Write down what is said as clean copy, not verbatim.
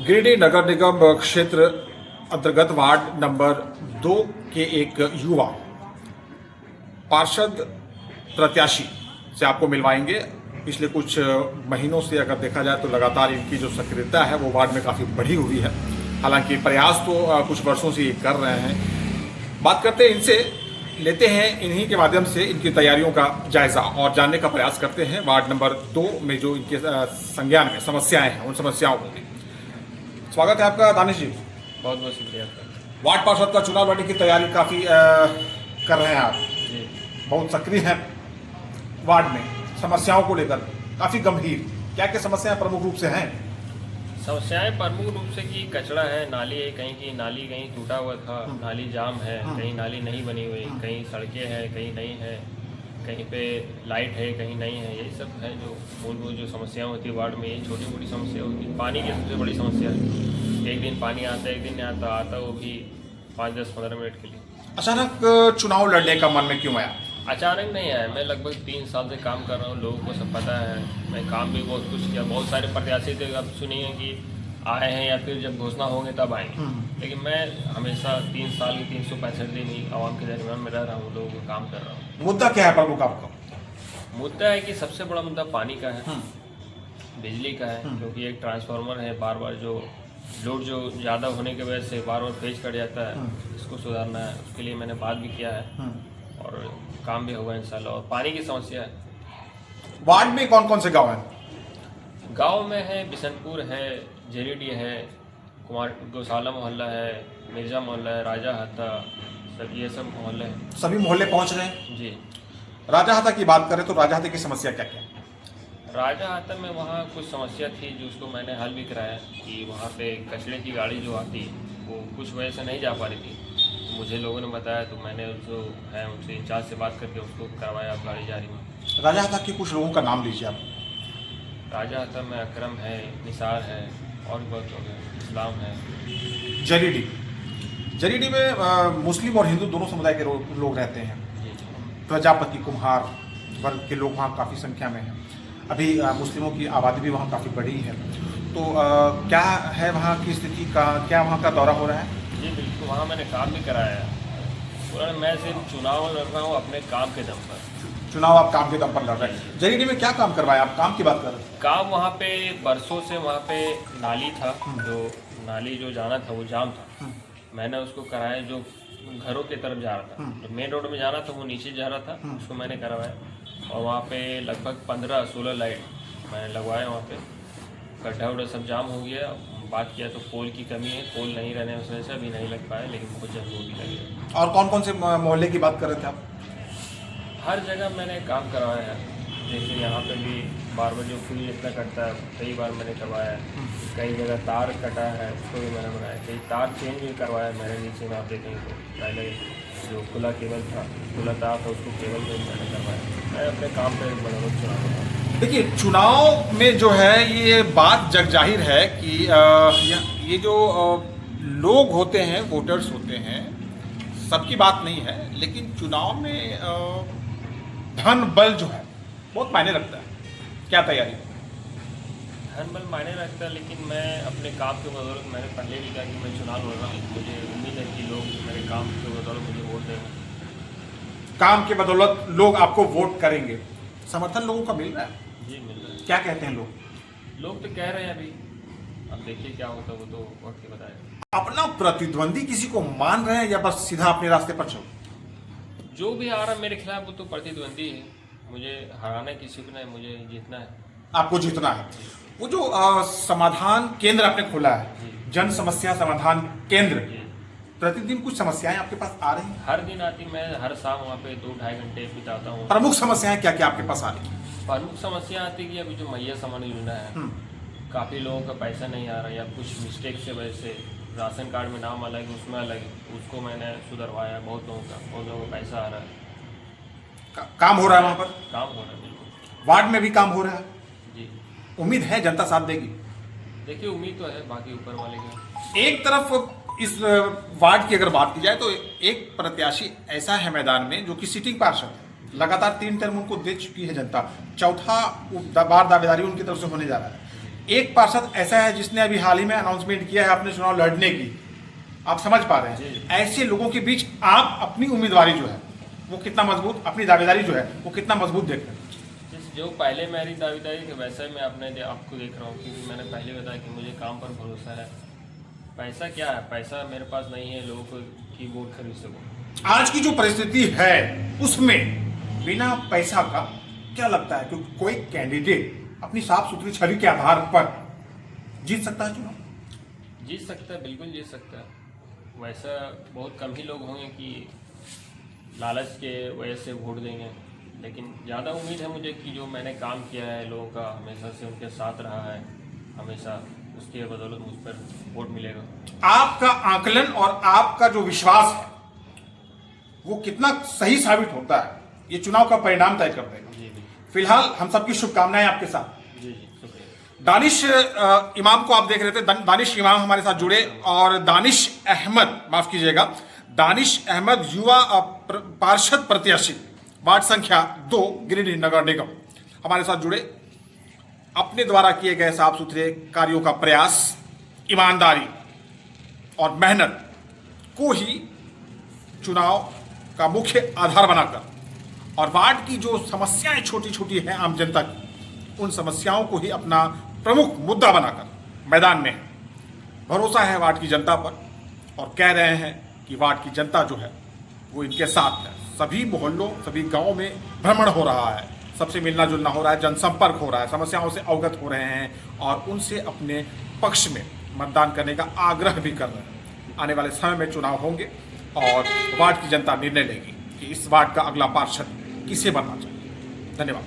गिरिडीह नगर निगम क्षेत्र अंतर्गत ward number 2 के एक युवा पार्षद प्रत्याशी से आपको मिलवाएंगे। पिछले कुछ महीनों से अगर देखा जाए तो लगातार इनकी जो सक्रियता है वो वार्ड में काफ़ी बढ़ी हुई है। हालांकि प्रयास तो कुछ वर्षों से ये कर रहे हैं। बात करते हैं इनसे, लेते हैं इन्हीं के माध्यम से इनकी तैयारियों का जायजा और जानने का प्रयास करते हैं वार्ड नंबर 2 में जो इनके संज्ञान में समस्याएं हैं उन समस्याओं को भी। स्वागत है आपका दानिश जी। बहुत बहुत शुक्रिया आपका। वार्ड पार्षद का चुनाव लड़ने की तैयारी काफ़ी कर रहे हैं आप, जी, बहुत सक्रिय हैं वार्ड में। समस्याओं को लेकर काफ़ी गंभीर क्या क्या समस्याएं प्रमुख रूप से हैं? समस्याएं प्रमुख रूप से कि कचरा है, नाली है, कहीं की नाली कहीं टूटा हुआ था, नाली जाम है, कहीं नाली नहीं बनी हुई, कहीं सड़कें हैं, कहीं नहीं है, कहीं पे लाइट है, कहीं नहीं है। यही सब है जो मूलभूत जो समस्याएं होती है वार्ड में। यही छोटी मोटी समस्या होती है। पानी की सबसे बड़ी समस्या है। एक दिन पानी आता है, एक दिन नहीं आता वो भी 5, 10, 15 मिनट के लिए। अचानक चुनाव लड़ने का मन में क्यों आया? अचानक नहीं आया। मैं लगभग 3 साल से काम कर रहा हूँ, लोगों को सब पता है। मैं काम भी बहुत कुछ किया। बहुत सारे प्रत्याशी थे, अब सुनिए कि आए हैं या फिर जब घोषणा होंगे तब आएंगे। लेकिन मैं हमेशा 3 साल की 365 दिन ही आवाम के दरमियान में रह रहा हूँ, लोगों को काम कर रहा हूँ। मुद्दा क्या है प्रमुख आपका? मुद्दा है कि सबसे बड़ा मुद्दा पानी का है, बिजली का है, क्योंकि एक ट्रांसफार्मर है बार बार जो लोड जो ज़्यादा होने की वजह से बार बार फेज कट जाता है। इसको सुधारना है, उसके लिए मैंने बात भी किया है और काम भी होगा इंशाल्लाह। और पानी की समस्या है। वार्ड में कौन कौन से गांव हैं? गांव में है, बिशनपुर है, जेरीडीह है, कुमार गौशाला मोहल्ला है, मिर्जा मोहल्ला है, राजा हत्ता, सब ये सब मोहल्ले हैं। सभी मोहल्ले पहुंच रहे हैं। जी। राजा हाथा की बात करें तो राजा हाथा की समस्या क्या क्या है? राजा हाथा में वहाँ कुछ समस्या थी जो उसको मैंने हल भी कराया कि वहाँ पे कचरे की गाड़ी जो आती वो कुछ वजह से नहीं जा पा रही थी। मुझे लोगों ने बताया तो मैंने जो है उनसे इंचार्ज से बात करके उसको करवाया। अब गाड़ी जा रही है। राजा हाथा के कुछ लोगों का नाम लीजिए आप। राजा हाथा में अकरम है, निसार है और भी बहुत लोग हैं, इस्लाम है। जरीडीह में मुस्लिम और हिंदू दोनों समुदाय के लोग रहते हैं। जी। प्रजापति कुम्हार वर्ग के लोग वहाँ काफ़ी संख्या में हैं। अभी मुस्लिमों की आबादी भी वहाँ काफ़ी बड़ी है। तो क्या है वहाँ की स्थिति का, क्या वहाँ का दौरा हो रहा है? जी बिल्कुल, वहाँ मैंने काम भी कराया है। उन्होंने मैं सिर्फ चुनाव लड़ रहा हूँ अपने काम के दम पर। चुनाव आप काम के दम पर लड़ रहे हैं। जरीडीह में क्या काम करवाया? आप काम की बात कर रहे हैं। काम वहाँ पे बरसों से वहाँ पे नाली था, जो नाली जो जाना था वो जाम था। मैंने उसको कराया, जो घरों की तरफ जा रहा था, जो मेन रोड में जाना था वो नीचे जा रहा था, उसको मैंने करवाया। और वहाँ पे लगभग 15-16 लाइट मैंने लगवाए। वहाँ पे गड्ढा उड्ढा सब जाम हो गया। बात किया तो पोल की कमी है, पोल नहीं रहने की वजह से अभी नहीं लग पाया, लेकिन बहुत जल्द वो भी लगेगा। और कौन कौन से मोहल्ले की बात कर रहे थे आप? हर जगह मैंने काम करवाया है। जैसे यहाँ पे भी बार बार जो फ्यूज इतना कटता है, कई बार मैंने करवाया है। कई जगह तार कटा है, उसको भी मैंने बनाया। कई तार चेंज भी करवाया है मैंने। नीचे में आप देखेंगे तो पहले जो खुला केबल था, खुला तार था, उसको केबल में मैंने करवाया। मैं अपने काम पर बड़ा चुना रहा हूँ। देखिए, चुनाव में जो है ये बात जग जाहिर है कि ये जो लोग होते हैं, वोटर्स होते हैं, सबकी बात नहीं है, लेकिन चुनाव में धन बल जो है बहुत मायने रखता है। क्या तैयारी है? धन बल मायने रखता है, लेकिन मैं अपने काम के बदौलत, मैंने पहले भी कहा कि मैं चुनाव लड़ रहा हूँ। मुझे उम्मीद है कि लोग मेरे काम के बदौलत मुझे वोट देंगे। काम के बदौलत लोग आपको वोट करेंगे। समर्थन लोगों का मिल रहा है? जी मिल रहा है। क्या कहते हैं लोग? लोग तो कह रहे हैं अभी, अब देखिए क्या होता है, वो तो वक्त ही बताएगा। अपना प्रतिद्वंदी किसी को मान रहे हैं या बस सीधा अपने रास्ते पर चलो? जो भी आ रहा है मेरे खिलाफ वो तो प्रतिद्वंदी है। मुझे हराना किसी को नहीं, मुझे जीतना है। आपको जीतना है। वो जो समाधान केंद्र आपने खोला है, जन समस्या समाधान केंद्र, जी। प्रतिदिन कुछ समस्याएं आपके पास आ रही हैं? हर दिन आती, मैं हर शाम वहाँ पे 2-2.5 घंटे बिताता हूँ। प्रमुख समस्याएं क्या क्या आपके पास आ रही हैं? प्रमुख समस्या आती कि अभी जो मैया सामान योजना है, काफ़ी लोगों का पैसा नहीं आ रहा है, या कुछ मिस्टेक से वजह से राशन कार्ड में नाम अलग है, उसमें अलग है, उसको मैंने सुधरवाया। बहुत लोगों का पैसा आ रहा है। काम हो रहा है वहां पर? काम हो रहा है बिल्कुल। वार्ड में भी काम हो रहा है। जी उम्मीद है जनता साथ देगी। देखिए, उम्मीद तो है, बाकी ऊपर वाले का। एक तरफ इस वार्ड की अगर बात की जाए तो एक प्रत्याशी ऐसा है मैदान में जो कि सिटिंग पार्षद है, लगातार 3 टर्म उनको दे चुकी है जनता, चौथा बार दावेदारी उनकी तरफ से होने जा रहा है। एक पार्षद ऐसा है जिसने अभी हाल ही में अनाउंसमेंट किया है अपने चुनाव लड़ने की, आप समझ पा रहे हैं। ऐसे लोगों के बीच आप अपनी उम्मीदवारी जो है वो कितना मजबूत, अपनी दावेदारी जो है वो कितना मजबूत देख रहे हैं? जो पहले मेरी दावेदारी थी वैसा ही मैं आपको देख रहा हूँ, क्योंकि मैंने पहले बताया कि मुझे काम पर भरोसा है। पैसा क्या है, पैसा मेरे पास नहीं है लोगों को की वोट खरीद सकूँ। आज की जो परिस्थिति है उसमें बिना पैसा का क्या लगता है कि कोई कैंडिडेट अपनी साफ सुथरी छवि के आधार पर जीत सकता है चुनाव? जीत सकता है, बिल्कुल जीत सकता है। वैसा बहुत कम ही लोग होंगे कि लालच के वजह से वोट देंगे, लेकिन ज़्यादा उम्मीद है मुझे कि जो मैंने काम किया है लोगों का, हमेशा से उनके साथ रहा है हमेशा, उसके बदौलत मुझ पर वोट मिलेगा। आपका आकलन और आपका जो विश्वास है वो कितना सही साबित होता है, ये चुनाव का परिणाम तय कर देगा। जी जी फिलहाल हम सबकी शुभकामनाएं आपके साथ। जी जी, शुक्रिया। दानिश इमाम को आप देख रहे थे, दानिश इमाम हमारे साथ जुड़े, और दानिश अहमद, माफ कीजिएगा, दानिश अहमद युवा पार्षद प्रत्याशी वार्ड संख्या 2 गिरिडीह नगर निगम हमारे साथ जुड़े। अपने द्वारा किए गए साफ सुथरे कार्यों का प्रयास, ईमानदारी और मेहनत को ही चुनाव का मुख्य आधार बनाकर और वार्ड की जो समस्याएं छोटी छोटी हैं आम जनता की, उन समस्याओं को ही अपना प्रमुख मुद्दा बनाकर मैदान में है। भरोसा है वार्ड की जनता पर और कह रहे हैं कि वार्ड की जनता जो है वो इनके साथ है। सभी मोहल्लों, सभी गांवों में भ्रमण हो रहा है, सबसे मिलना जुलना हो रहा है, जनसंपर्क हो रहा है, समस्याओं से अवगत हो रहे हैं और उनसे अपने पक्ष में मतदान करने का आग्रह भी कर रहे हैं। आने वाले समय में चुनाव होंगे और वार्ड की जनता निर्णय लेगी कि इस वार्ड का अगला पार्षद किसे बनना चाहिए। धन्यवाद।